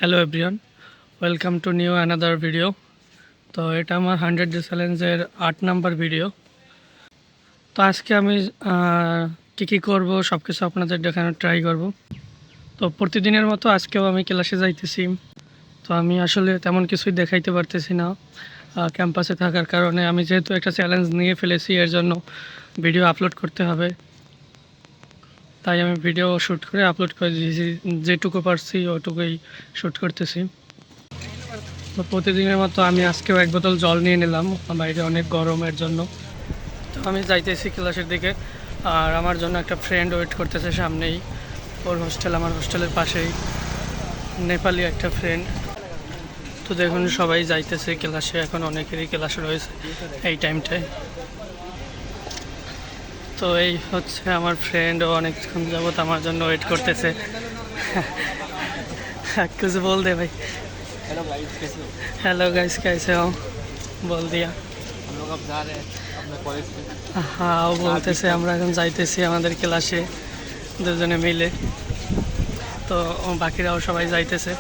Hello everyone, welcome to new another video. তো এটা আমার 100 ডে চ্যালেঞ্জের 8 নাম্বার ভিডিও। তো আজকে আমি কী করব সব কিছু আপনাদের দেখানোর ট্রাই করব। তো প্রতিদিনের মতো আজকেও আমি ক্লাসে যাইতেছি। তো আমি আসলে তেমন কিছুই দেখাইতে পারতেছি না ক্যাম্পাসে থাকার কারণে। আমি যেহেতু একটা চ্যালেঞ্জ নিয়ে ফেলেছি, এর জন্য ভিডিও আপলোড করতে হবে, তাই আমি ভিডিও শ্যুট করে আপলোড করে দিয়েছি। যেটুকু পারছি ওটুকুই শ্যুট করতেছি। তো প্রতিদিনের মতো আমি আজকেও এক বোতল জল নিয়ে নিলাম, বাইরে অনেক গরমের জন্য। তো আমি যাইতেছি ক্লাসের দিকে, আর আমার জন্য একটা ফ্রেন্ড ওয়েট করতেছে সামনেই। ওর হোস্টেল আমার হোস্টেলের পাশেই, নেপালি একটা ফ্রেন্ড। তো দেখুন সবাই যাইতেছে ক্লাসে, এখন অনেকেরই ক্লাস রয়েছে এই টাইমটায়। তো এই হচ্ছে আমার ফ্রেন্ড, ও অনেকক্ষণ যাবত আমার জন্য ওয়েট করতেছে। কিছু বল দে ভাই। हेलो गाइस, कैसे हो? बोल दिया। हम लोग अब जा रहे हैं अपने कॉलेज पे। হ্যাঁ, ও বলতেছে আমরা এখন যাইতেছি আমাদের ক্লাসে দুজনে মিলে। তো বাকিরাও সবাই যাইতেছে।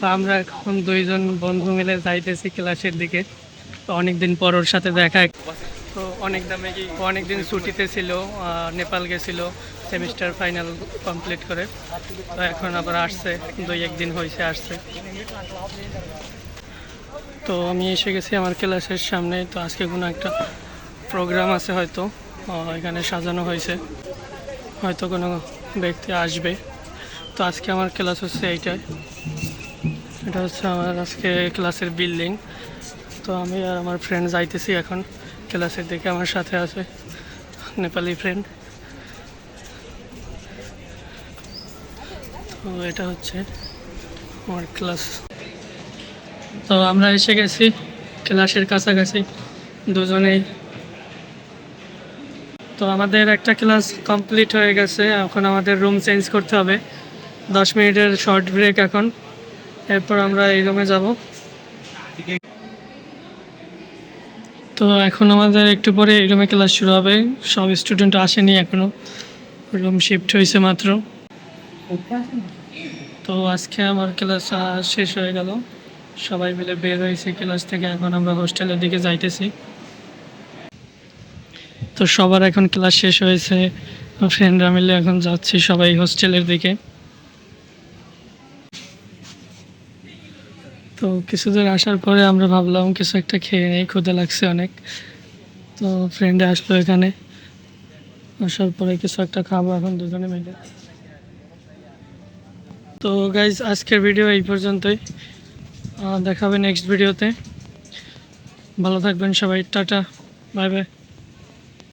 তো আমরা এখন দুইজন বন্ধু মিলে যাইতেছি ক্লাসের দিকে। তো অনেকদিন পর ওর সাথে দেখা। তো অনেকদিন ছুটিতে ছিল, নেপাল গেছিল সেমিস্টার ফাইনাল কমপ্লিট করে। তো এখন আবার আসছে, 2-1 দিন হয়েছে আসছে। তো আমি এসে গেছি আমার ক্লাসের সামনে। তো আজকে কোনো একটা প্রোগ্রাম আছে হয়তো, এখানে সাজানো হয়েছে, হয়তো কোনো ব্যক্তি আসবে। তো আজকে আমার ক্লাস হচ্ছে এইটাই, এটা হচ্ছে আমার আজকে ক্লাসের বিল্ডিং। তো আমি আর আমার ফ্রেন্ড যাইতেছি এখন ক্লাসের দিকে। আমার সাথে আছে নেপালি ফ্রেন্ড। তো এটা হচ্ছে আমার ক্লাস। তো আমরা এসে গেছি ক্লাসের কাছাকাছি দুজনেই। তো আমাদের একটা ক্লাস কমপ্লিট হয়ে গেছে, এখন আমাদের রুম চেঞ্জ করতে হবে। 10 মিনিটের শর্ট ব্রেক এখন, এরপর আমরা এই রুমে যাব। তো এখন আমাদের একটু পরে এই রুমে ক্লাস শুরু হবে। সব স্টুডেন্ট আসেনি এখনও, রুম শিফট হয়েছে মাত্র। তো আজকে আমার ক্লাস শেষ হয়ে গেল, সবাই মিলে বের হয়েছে ক্লাস থেকে। এখন আমরা হোস্টেলের দিকে যাইতেছি। তো সবার এখন ক্লাস শেষ হয়েছে, ফ্রেন্ডরা মিলে এখন যাচ্ছি সবাই হোস্টেলের দিকে। তো কিছু দূর আসার পরে আমরা ভাবলাম কিছু একটা খেয়ে নেই, ক্ষুধা লাগছে অনেক। তো ফ্রেন্ডে আসলো এখানে, আসার পরে কিছু একটা খাবো এখন দুজনে মিলে। তো গাইজ আজকের ভিডিও এই পর্যন্তই, দেখা হবে নেক্সট ভিডিওতে। ভালো থাকবেন সবাই, টাটা, বাই বাই।